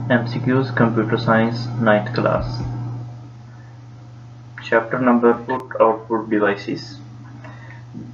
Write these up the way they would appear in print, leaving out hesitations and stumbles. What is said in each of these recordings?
MCQs Computer Science 9th class. Chapter number Put Output Devices.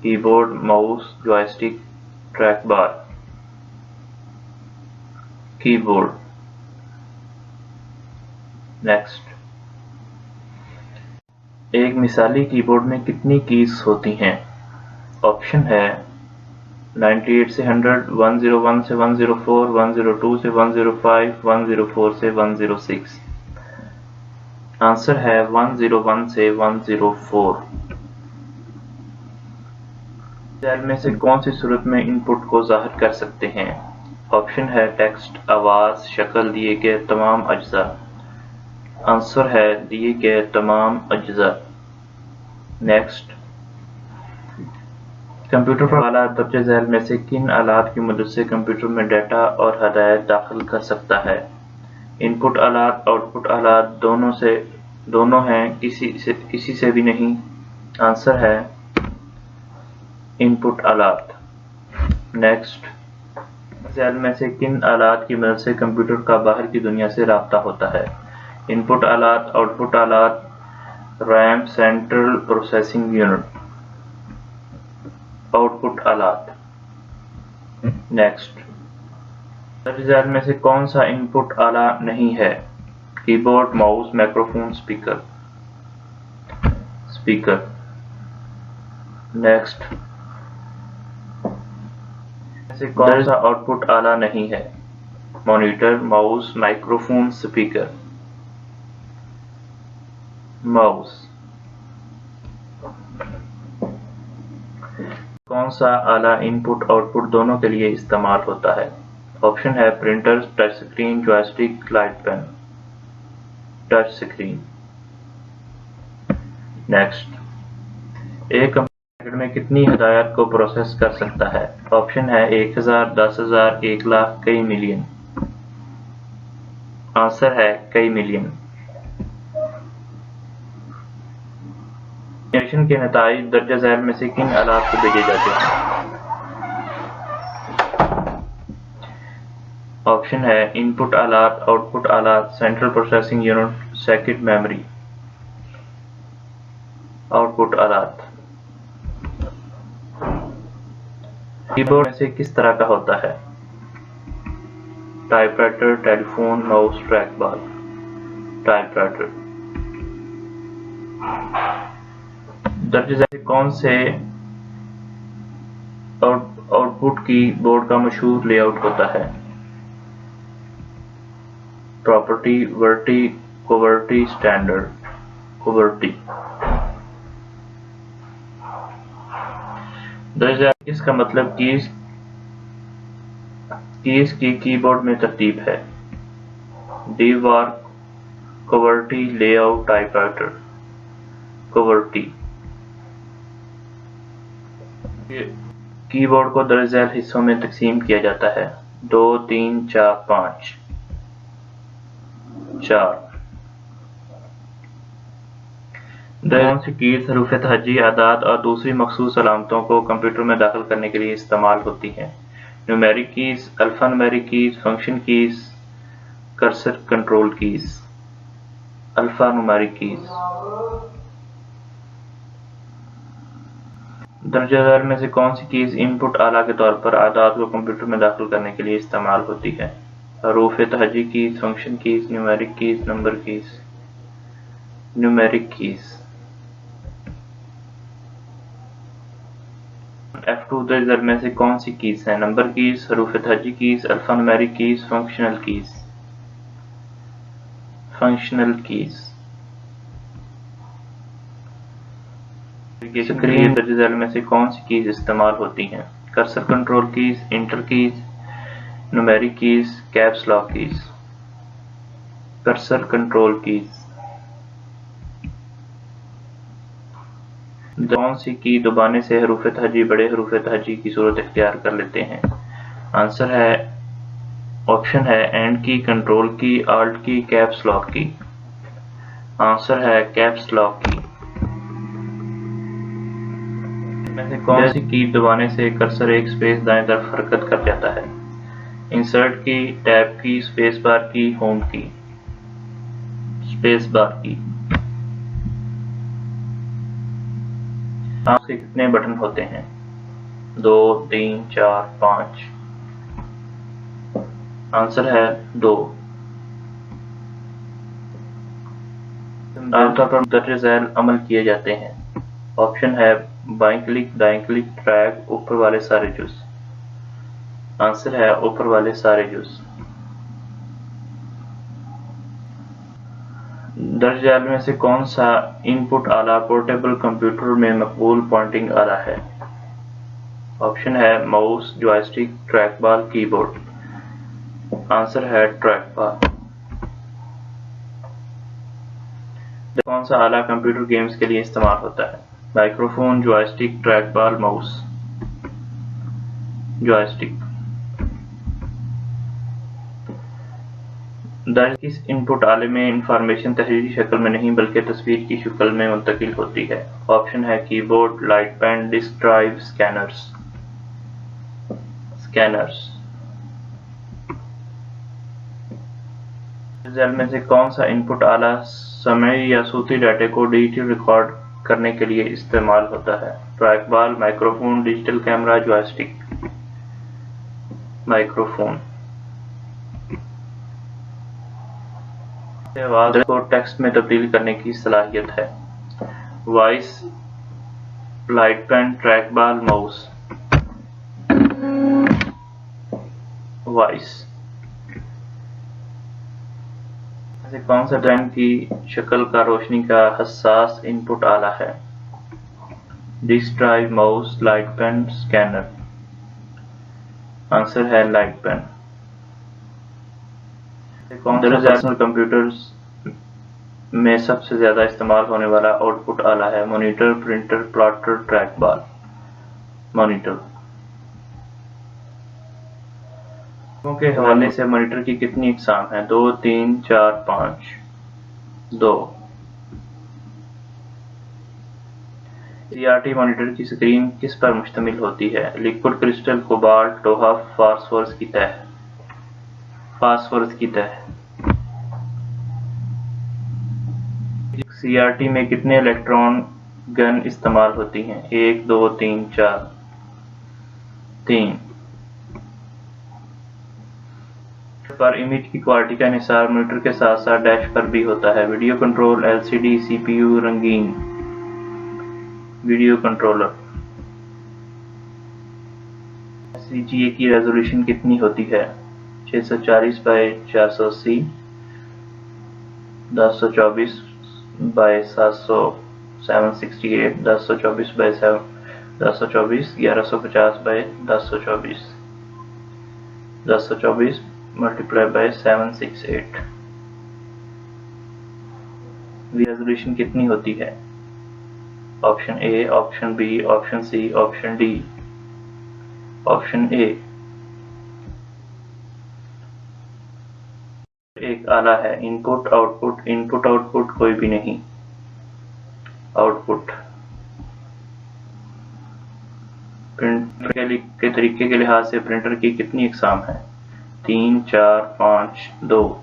کی board, mouse, جوائسٹک، track بار۔ کی board. Next, ایک مثالی کی بورڈ میں کتنی کیز ہوتی ہیں؟ آپشن ہے 98 سے 100، 101 سے 104، 102 سے 105، 104 سے 106۔ آنسر ہے 101 سے 104۔ ذیل میں سے کون سی صورت میں ان پٹ کو ظاہر کر سکتے ہیں؟ آپشن ہے ٹیکسٹ، آواز، شکل، دیے گئے تمام اجزاء۔ آنسر ہے دیے گئے تمام اجزاء۔ نیکسٹ، کمپیوٹر والا درج ذیل میں سے کن آلات کی مدد سے کمپیوٹر میں ڈیٹا اور ہدایت داخل کر سکتا ہے؟ ان پٹ آلات، آؤٹ پٹ آلات، دونوں ہیں، کسی سے بھی نہیں۔ آنسر ہے ان پٹ آلات۔ نیکسٹ، ذیل میں سے کن آلات کی مدد سے کمپیوٹر کا باہر کی دنیا سے رابطہ ہوتا ہے؟ ان پٹ آلات، آؤٹ پٹ آلات، RAM, central processing unit. Output آلات۔ نیکسٹ، درج ذیل میں سے کون سا ان پٹ آلہ نہیں ہے؟ کی board, mouse, microphone, speaker. Next, میں سے کون سا آؤٹ پٹ آلہ نہیں ہے؟ Monitor, mouse, microphone, speaker. Mouse. کون سا آلہ ان پٹ آؤٹ پٹ دونوں کے لیے استعمال ہوتا ہے؟ آپشن ہے printer, touch screen, joystick, light pen. Touch screen. Next, ایک کمپیوٹر سیکنڈ میں کتنی ہدایات کو پروسیس کر سکتا ہے؟ آپشن ہے 1000، 10,000، 1,00,000، کئی ملین۔ آنسر ہے کئی ملین۔ ایمولیشن کے نتائج درج ذیل میں سے کن آلات کو بھیجے جاتے ہیں؟ آپشن ہے ان پٹ آلات، آؤٹ پٹ آلات، سینٹرل پروسیسنگ یونٹ، سیکٹ میموری۔ آؤٹ پٹ آلات۔ کی بورڈ میں سے کس طرح کا ہوتا ہے؟ Typewriter, telephone, mouse, track bar. Typewriter. درج ذیل کون سے آؤٹ پٹ کی بورڈ کا مشہور لے آؤٹ ہوتا ہے؟ پراپرٹی، ورٹی، کوورٹی، اسٹینڈرڈ۔ کوورٹی۔ درج ذیل کس کا مطلب کیز کی بورڈ میں ترتیب ہے؟ ڈی وار، کوورٹی، لے آؤٹ، ٹائپ رائٹر۔ کوورٹی۔ کی بورڈ کو درج ذیل حصوں میں تقسیم کیا جاتا ہے: 2، 3، 4، 5۔ 4۔ کون سی کیز حروف تہجی، اعداد اور دوسری مخصوص علامتوں کو کمپیوٹر میں داخل کرنے کے لیے استعمال ہوتی ہیں؟ Numeric keys, alphanumeric keys, function keys, cursor control keys. Alphanumeric keys. درج ذیل میں سے کون سی کیز ان پٹ آلہ کے طور پر اعداد کو کمپیوٹر میں داخل کرنے کے لیے استعمال ہوتی ہے؟ حروف تہجی keys, function keys, numeric keys, number keys. Numeric keys. F2 درج ذیل میں سے کون سی کیز ہیں؟ نمبر کیز، حروف تہجی keys, alphanumeric keys, functional keys. Functional keys. Screen درج ذیل میں سے کون سی کیز استعمال ہوتی ہیں؟ Cursor control keys, enter keys, numeric keys, caps lock keys. Cursor control keys. کون سی کی دبانے سے حروف تہجی بڑے حروف تہجی کی صورت اختیار کر لیتے ہیں؟ آنسر ہے آپشن ہے اینڈ کی، کنٹرول کی، آلٹ کی، کیپس لاک کی۔ آنسر ہے کیپس لاک کی۔ میں سے کون سی کی دبانے سے کرسر ایک سپیس دائیں طرف حرکت کر جاتا ہے؟ انسرٹ کی، ٹیب کی، سپیس بار کی، ہوم کی؟ سپیس بار کی۔ ماؤس کے کتنے بٹن ہوتے ہیں؟ 2، 3، 4، 5؟ آنسر ہے 2۔ عام طور پر مندرجہ ذیل عمل کیے جاتے ہیں۔ آپشن ہے بائیں کلک، دائیں کلک، ڈریگ، اوپر والے سارے جز۔ آنسر ہے اوپر والے سارے جز۔ درج ذیل میں سے کون سا ان پٹ آلہ پورٹیبل کمپیوٹر میں مقبول پوائنٹنگ آلہ ہے؟ آپشن ہے ماؤس، جوائے اسٹک، ٹریک بال، کی بورڈ۔ آنسر ہے ٹریک بال۔ کون سا آلہ کمپیوٹر گیمز کے لیے استعمال ہوتا ہے؟ Microphone, joystick, trackball, mouse? Joystick. درج کس ان پٹ آلے میں انفارمیشن تحریری شکل میں نہیں بلکہ تصویر کی شکل میں منتقل ہوتی ہے؟ آپشن ہے keyboard, light pen, disk drive, scanners. ذیل میں سے کون سا ان پٹ آلہ سمعی یا صوتی ڈیٹا کو ڈیجیٹل ریکارڈ کرنے کے لیے استعمال ہوتا ہے؟ Trackball, microphone, digital camera, joystick? Microphone. آواز کو ٹیکسٹ میں تبدیل کرنے کی صلاحیت ہے؟ Voice, light pen, trackball, mouse? Voice. کون سا ڈیزائن کی شکل کا روشنی کا حساس ان پٹ آلہ ہے؟ Disk drive, mouse, light pen, scanner? Answer ہے لائٹ پین۔ کون سا پرسنل کمپیوٹرز میں سب سے زیادہ استعمال ہونے والا آؤٹ پٹ آلہ ہے؟ مانیٹر، پرنٹر، پلاٹر، ٹریک بال؟ مانیٹر۔ کے حوالے سے مانیٹر کی کتنی اقسام ہیں؟ 2، 3، 4، 5؟ 2۔ CRT مانیٹر کی سکرین کس پر مشتمل ہوتی ہے؟ لیکوڈ کرسٹل، کوبالٹ، لوہا، فاسفورس کی تہ؟ فاسفورس کی تہ۔ CRT میں کتنے الیکٹران گن استعمال ہوتی ہیں؟ 1، 2، 3، 4؟ 3۔ پر امیج کی کوالٹی کا انحصار مانیٹر کے ساتھ ساتھ ڈیش پر بھی ہوتا ہے؟ ویڈیو کنٹرول، LCD، CPU، رنگین؟ Video controller. CGA کی ریزولوشن کتنی ہوتی ہے؟ 640 by 480، 1024 by 768، 1024 by 1024، 1150 by 1024، 1024 multiply by 768۔ Resolution کتنی ہوتی ہے؟ Option A, option B, option C, option D? Option A. ایک آلہ ہے، ان پٹ، آؤٹ پٹ، ان پٹ آؤٹ پٹ کوئی بھی نہیں۔ Out put. پرنٹر کے طریقے کے لحاظ سے پرنٹر کی کتنی اقسام ہیں؟ 3، 4، 5؟ 2۔